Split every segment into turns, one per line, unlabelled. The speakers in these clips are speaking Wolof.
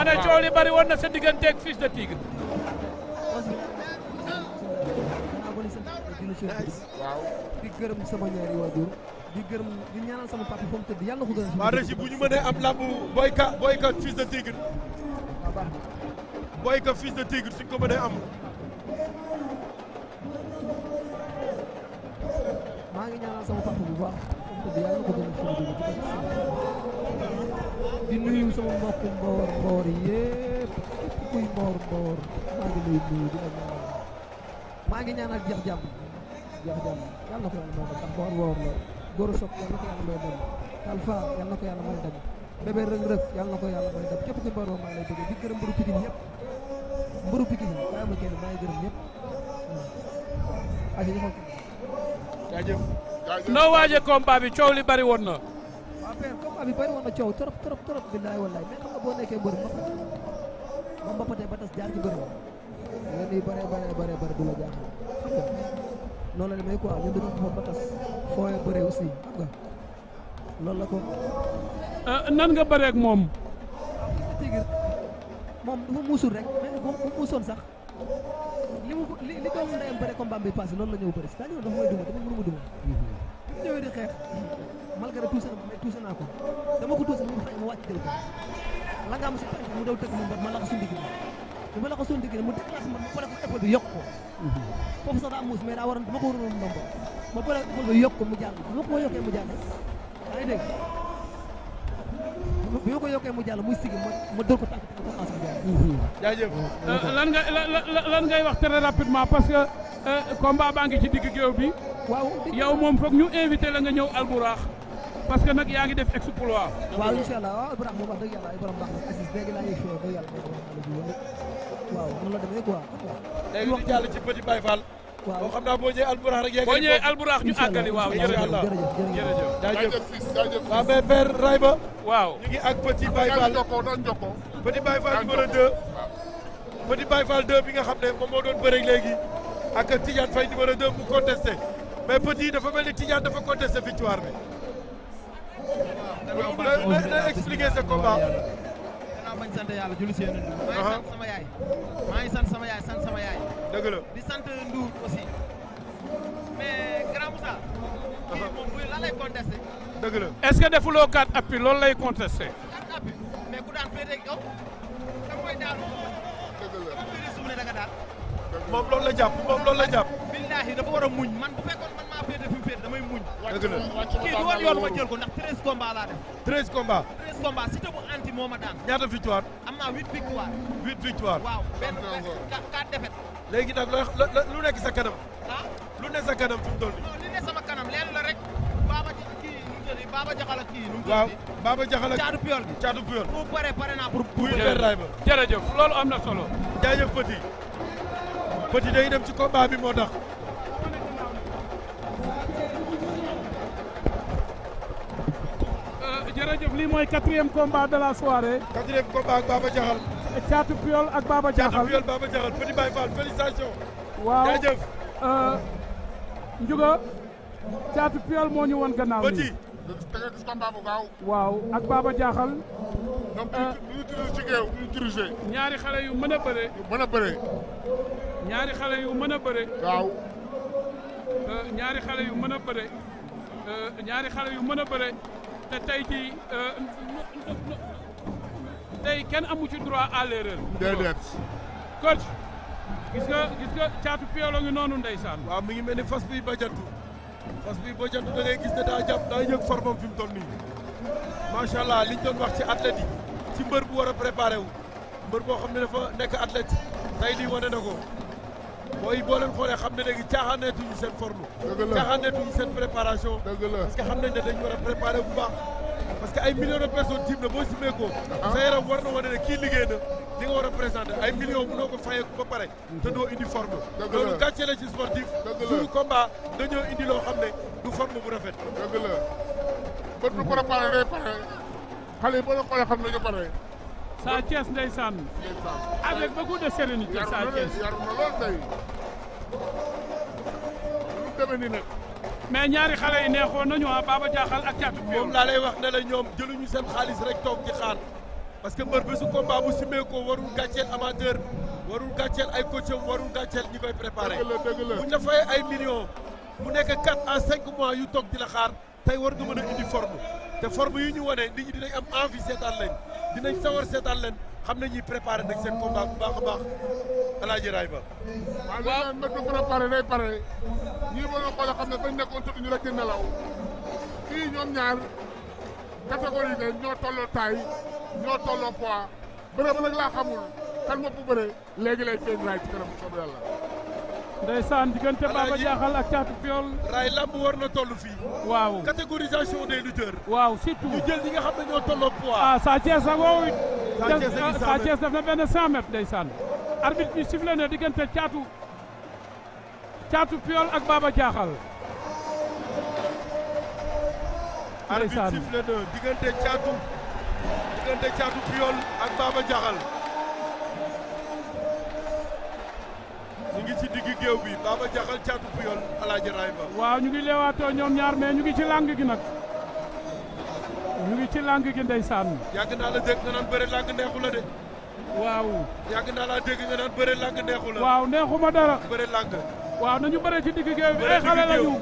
ma ne coow li bari woon na sa digganteeg Fils de Tigre.
waaw
di gërëm sama ñaari waajur di gërëm di ñaanal sama papa fa mu tëdd yàlla na ko gën a.
waa Régis bu ñu mënee am lambu boyka Fils de Tigre. boyka Fils de Tigre suñ ko mënee am.
maa ngi ñaanal sama papa bu baax fa mu tëdd yàlla na ko gën a di nuyu sama mbokku mboor yépp képp kuy mboor maa ngi lay nuyu di la ñaanal maa ngi ñaanal jeex jàmm yàlla na ko yàlla may dem ndax woor la góor a soog yàlla na ko yàlla may dem Talfa yàlla na ko yàlla may dem bébé rëg yàlla na ko yàlla may dem képp kuy mboor maa ngi lay bëgg di gërëm mbëru Pikine yëpp mbëru Pikine bàyyi ma kenn maa ngi gërëm ñëpp
jaajëf
noo waaje combat bi coow li bari woon na.
waaw père combat bi bari woon na coow trop billaay wallaay mais xam nga boo nekkee mbër moom mbapatee ba tas jaar ci bëri yéen yi bare du la jaaxal xam nga noonu la demee quoi ñun dañoo ko ba tas fooyee bëre aussi xam nga loolu la ko.
nan nga bëreeg moom.
Tigre moom dafa muusul rek mais bu muusoon sax li doomu ndeyam bëre combat bi passé loolu la ñëw bëri c'est-à-dire dafa may duma te man mënu ma duma. bi mu ñëwee di xeex malgré tuuse naa ko dama ko tuuse mu xañ ma wàcc jël ko la nga am si tànk mu daw tëgg mu mbot ma la ko sundi dama la ko sundi mu déclenché ma pare ko épaule bi yokk ko foofu sax daa muus mais daa waroon dama ko waroon ndombo ma pare épaule bi yokk ko mu jàll bi ma ko yokkee mu jàll yaa ngi dégg bi ma ko yokkee mu jàll muy sigi ma dóor ko tànk ko xaas mu jàll
jaajëf
lan ngay wax très rapidement parce que combat baa ngi ci digg géew bi
waaw
yow moom foog ñu invité la nga ñëw Albourakh parce que nag yaa ngi def exploit.
waaw incha allah waaw Albourakh moom wax dëgg yàlla ay borom baax na assis léegi laa yëg fii dëgg yàlla waaw noonu la demee quoi.
léegi ñu jàll ci Petit Baye Fall.
waaw
boo xam naa boo ñëwee Albourakh rek.
boo ñëwee Albourakh ñu àggali waaw jërëjëf
jërëjëf
jaajëf waaw mais père Rayba.
waaw
ñu ngi ak Petit Baye Fall Petit Baye Fall numéro 2. Petit Baye Fall 2 bi nga xam ne moom moo doon bëre léegi ak Tidiane Faye numéro 2 mu contesté mais Petit dafa mel ni Tidiane dafa contesté victoire bi. na expliquer ce combat.
bañ sant yàlla julli si yeneen maa ngi sant sama yaay maa ngi sant sama yaay sant sama yaay
dëgg la
di sant Ndour aussi mais grand Moussa kii moom buy lan lay contesté
dëgg la
est-ce que defuloo 4 appuis loolu lay contesté
4 appuis mais ku daan féete kaw da koy daanu dëgg la féete suuf ne da nga daan
moom loolu la jàpp
billaahi dafa war a muñ man bu fekkoon man maa féete fi mu féete damay muñ
dëgg la
kii du woon yoon ma jël ko ndax 13 combats laa def
13 combats
Siteu bu anti moo ma daan
ñaata victoire
am naa 8 victoire
8 victoire
waaw benn 4 défaite
léegi nag lu nekk sa kanam
ah
lu ne sa kanam fi mu toll nii
non li ne sama kanam leen la rek Baba kii nu mu tëddee Baba Jaxal kii nu mu tëddee
waaw Baba Jaxal
caatu piol bi
caatu piol
bu pare naa pour
Rayba
jërëjëf loolu am na solo
jaajëf Petit day dem ci combat bi moo tax
jërëjëf lii mooy 4e combat de la soirée
4e combat ak Baba Jaxal
caatu piol ak Baba Jaxal
caatu piol Baba Jaxal Petit Baye Fall félicitations
waaw
jaajëf
Ndiouga caatu piol moo ñu woon gannaaw
Petit
da nga gis combat bu gaaw
waaw ak Baba Jaxal
donc ñu tudd ci géew ñu dirigé
ñaari xale yu mën a bëre
mën a bëre
ñaari xale yu mën a bëre
waaw
ñaari xale yu mën a bëre ñaari xale yu mën a bëre te tey jii tey kenn amu ci droit à l'erreur.
déedéet.
coach gis nga caatu piolo ngi noonu ndeysaan.
waaw mi ngi mel ni fas bi bajantu fas bi bajantu da ngay gis ne daa jàpp daa yëg formam fi mu toll nii macha allah liñ doon wax ci athlète yi ci mbër bu war a préparé wu mbër boo xam ne dafa nekk athlète tey lii wane na ko booy boo leen xoolee xam ne léegi caaxaaneetuñu seen forme.
dëgg la
caaxaaneetuñu seen préparation.
dëgg la
parce que xam nañ ne dañu war a préparé bu baax parce que ay millions de personnes tiim na boo simee ko sa yaram war na wane ne kii liggéey na li nga war a présenté ay millions mënoo ko fayeeku ba pare te doo indi forme.
dëgg la
loolu gàcce la ci sportif.
dëgg la
suñu combat dañoo indi loo xam ne du forme bu rafet.
dëgg la bët bu préparé day pare xale yi boo leen xoolee xam nañu pare.
Sa Thiès ndeysaan avec beaucoup de sérénité Sa Thiès
yaru na lool tey lu demee nii nag.
mais ñaari xale yi neexoon nañu Baba Jaxal ak Caatu Piol
moom laa lay wax ne la ñoom jëluñu seen xaalis rek toog ci xaar parce que mbër bésu combat bu simee ko warul gàcceel amateur warul gàcceel ay coacham warul gàcceel ñi koy préparé.
dëgg la
buñ la fay ay millions mu nekk 4 à 5 mois yu toog di la xaar tey war nga mën a indi forme te forme yi ñu wane nit ñi dinañ am envie seetaan leen dinañ sawar seetaan leen xam na ñuy préparé nag seen combat bu baax a baax Alaaji Raay Ba.
waaw li nga mbër du préparé day pare ñii boo leen xoolee xam ne fañ nekkoon tuuti ñu rek di nelaw kii ñoom ñaar catégorie de ñoo tolloo taille ñoo tolloo poids bëre ba nag laa xamul kan moo ëpp bëre léegi lay feeñ raay ci kanam soobu yàlla.
ndeysaan diggante Baba Diakhal ak Thiatou Piol.
Raay lamb war na toll fii.
waaw
catégorisation des lutteurs.
waaw surtout
ñu jël ñi nga xam ne ñoo tolloo poids.
ah Sa Thiès ak woowu it.
Sa Thiès
def na benn 100 mètres ndeysaan. arbitre bi sifflé na diggante Thiatou Piol ak Baba Diakhal.
arbitre sifflé na diggante Thiatou Piol ak Baba Diakhal. ñu ngi ci diggi géew bi Baba Diakhal Thiatou Piol Alaaji Raay Ba.
waaw ñu ngi leewaatoo ñoom ñaar mais ñu ngi ci lang gi nag. ñu ngi ci lang gi ndeysaan.
yàgg naa la dégg nga naan bëre lang neexu la de.
waaw.
yàgg naa laa dégg nga naan bëre lang neexu la.
waaw neexuma dara.
bëre lang.
waaw nañu bëre ci digg géew bi ay xale lañu.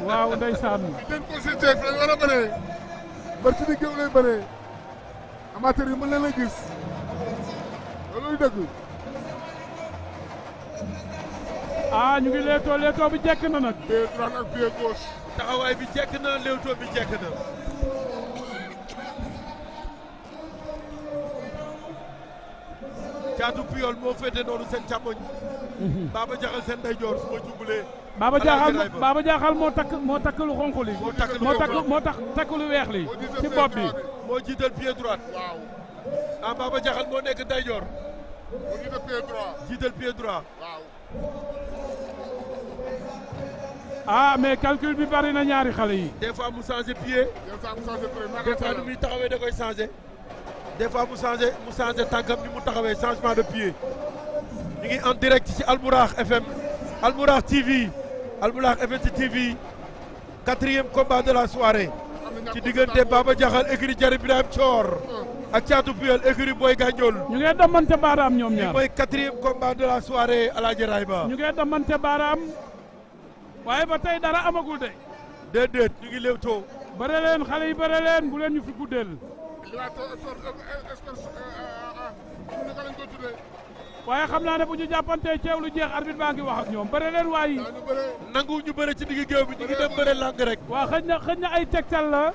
waaw ndeysaan.
den ko si teef lañ war a bëree bër ci digg géew lay bëree amateur yi mën leen a gis looluy dëgg.
ah ñu ngi leetoo bi jekk na nag.
pied droit ak pied gauche.
taxawaay bi jekk na léewtoo bi jekk na. Thiatou Piol moo féete noonu seen càmmoñ. Baba Diakhal seen ndeyjoor su ma jubulee.
Baba Diakhal moo takk lu xonq li. moo takk lu weex li. ci bopp bi.
moo jiital pied droit.
waaw.
ah Baba Diakhal moo nekk ndeyjoor.
moo jiital pied droit.
jiital pied droit.
waaw.
ah mais calcul bi bari na ñaari xale yi.
des fois mu changé pied. des fois ni muy taxawee da koy changé. des fois mu changé tànkam ni mu taxawee changement de pied. ñu ngi en direct ci Albourakh FM Albourakh TV Albourakh FM ci TV 4e combat de la soirée ci diggante Baba Diakhal écurie Jari Birahim Thior ak Thiatou Piol écurie Boy Gandiol.
ñu ngi damante baaraam ñoom ñaar.
mooy 4e combat de la soirée Alaaji Raay Ba.
ñu ngi damante baaraam waaye ba tey dara amagul de.
déedéet ñu ngi léewtoo.
bëre leen xale yi bëre leen bu leen ñu fi guddeel. waaye xam naa ne bu ñu jàppantee ceew lu jeex arbitre baa ngi wax ak ñoom bëre leen waayi.
nangu ñu bëre ci digg géew bi ñu ngi dem bëre lang rek.
waaw xëj na ay tegtal la.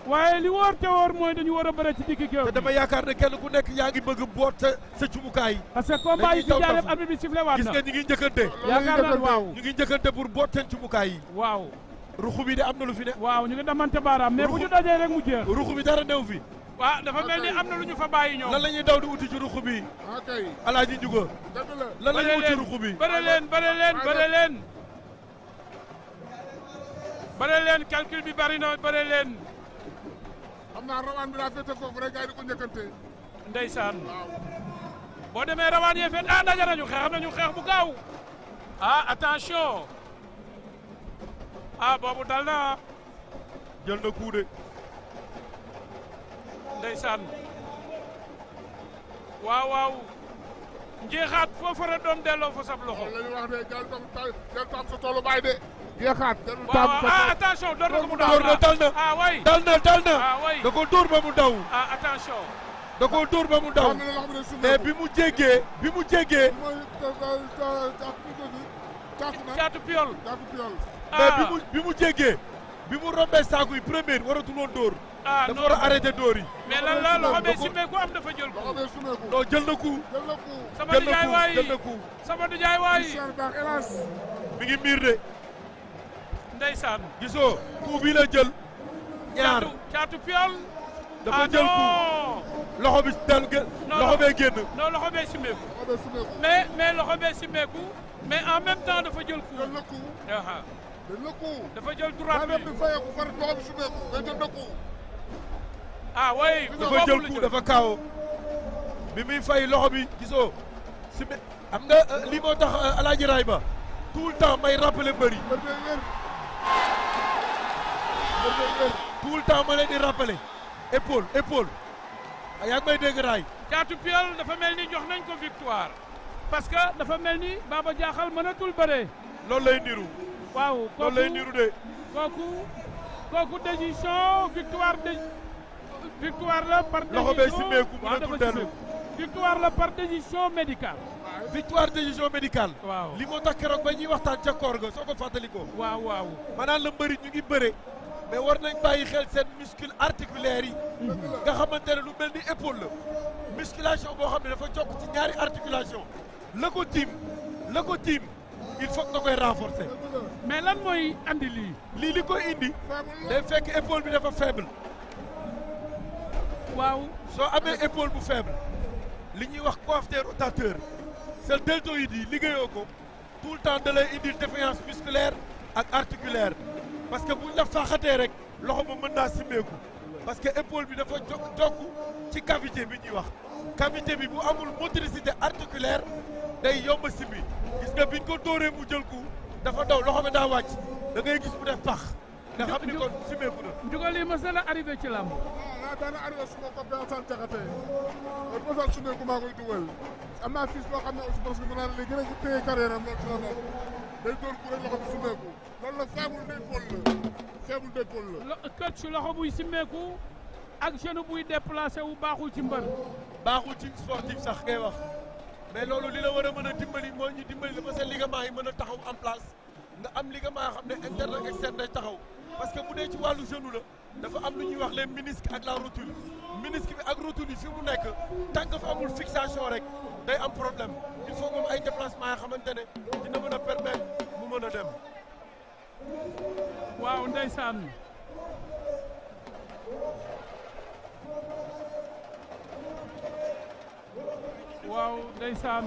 waaye li wóor te wóor mooy dañu war a bëre ci digg géew bi.
te dama yaakaar ne kenn ku nekk yaa ngi bëgg boot sa cumukaay.
parce que combat yi ci jaar yëpp arbitre bi sifflé waat na.
gis nga ñu ngi njëkkante.
yaakaar naa waaw
ñu ngi njëkkante pour boot seen cumukaay yi.
waaw.
ruxu bi de am na lu fi ne.
waaw ñu ngi damante baaraam mais bu ñu dajee rek mu jeex.
ruxu bi dara new fi.
waaw dafa mel ni am na lu ñu fa bàyyi ñoom.
lan la ñuy daw di uti ci ruxu bi.
ok
Alaaji Njuga. lan la ñuy uti ci ruxu bi.
bëre leen calcul bi bari na bëre leen.
xam naa rawaan bi daa féete foofu rek gars yi di ko njëkkante.
ndeysaan. boo demee rawaan yee féet daje nañu xeex bu gaaw. attention. boobu dal na.
jël na coup de.
ndeysaan. waaw. njeexaat foo fara doom delloo fa sab loxo.
la ñuy wax de jël tam sa toolu baay de. njeexaat.
attention door na ko mu daw.
dal na.
way
dal na.
way
da ko dóor ba mu daw.
attention.
da ko dóor ba mu daw. mais bi mu jéggee.
Thiatou Piol.
mais bi mu jéggee. bi mu rombee saako yi première waratul woon dóor. dafa war a arrêté dóor yi.
mais lan la loxo bee simmeeku am dafa jël ko.
non jël na coup.
sama nijaay waay
jël na coup.
sama nijaay waay.
mi ngi miir de.
ndeysaan.
gisoo coup bii la jël. ñaar
Thiatou Piol.
dafa jël coup. loxo bi dal loxo bee génn.
non loxo bee simmeeku. mais loxo bee simmeeku. mais en même temps dafa jël coup. dafa jël droite bi. way
dafa jël coup dafa kaaw. bi muy fay loxo bi gisoo. si am nga lii moo tax Alaaji Raay Ba tout le temps may rappeler mbër yi. tout le temps ma leen di rappeler. épaule yaa ngi may dégg raay.
Caatu Puyol dafa mel ni jox nañ ko victoire parce que dafa mel ni Baba Diakhal mënatul bëre.
loolu lay niru.
waaw
loolu lay niru de.
kooku décision victoire la par décision
loxo bay simmeeku mënatul dellu.
victoire la par décision médicale.
victoire décision médicale.
waaw
li moo tax keroog ba ñuy waxtaan ca koor ga soo ko fàttalikoo.
waaw.
maanaam la mbëri ñu ngi bëre. mais war nañ bàyyi xel seen muscle articulaire yi. nga xamante ne lu mel ni épaule la. musculation boo xam ne dafa jokk ci ñaari articulation la ko tiim il faut que nga koy renforcer.
mais lan mooy andi lii.
li koy indi. day fekk épaule bi dafa faible.
waaw
soo amee épaule bu faible. li ñuy wax coiffe rotateur. sa deltoïde yi liggéeyoo ko. tout le temps da lay indil défaillance musculaire ak articulaire. parce que buñ la faaxatee rek loxo ba mën naa simmeeku. parce que épaule bi dafa jokk ci cavité bi ñuy wax. cavité bi bu amul motricité articulaire day yomb simbi. gis nga biñ ko dóoree mu jël ko dafa daw loxo bi daa wàcc da ngay gis mu def pax. nga xam ni kon simmeeku na.
Ndiouga lii mës na la arrivé ci làmb.
waaw daana arrivé su ma ko Alassane Diakhaté heure mosal simmeeku maa koy dugal am naa fils boo xam ne aussi parce que danaa li gën a téye carrière am loolu ci la bokk day dóor ku rek loxo bi simmeeku loolu la faible d'épaule la.
coach loxo buy simmeeku ak genou buy déplacé wu baaxul ci mbër.
baaxul ci sportif sax ngay wax mais loolu li la war a mën a dimbali moo ñu dimbali dafa seen ligament yi mën a taxaw en place nga am ligament yoo xam ne interne ak externe day taxaw parce que bu dee ci wàllu genou la dafa am lu ñuy wax les ménisques ak la rotule ménisque bi ak rotule yi fi mu nekk tant que fa amul fixation rek day am problème il faut moom ay déplacement yoo xamante ne dina mën a permettre mu mën a dem.
waaw ndeysaan. waaw ndeysaan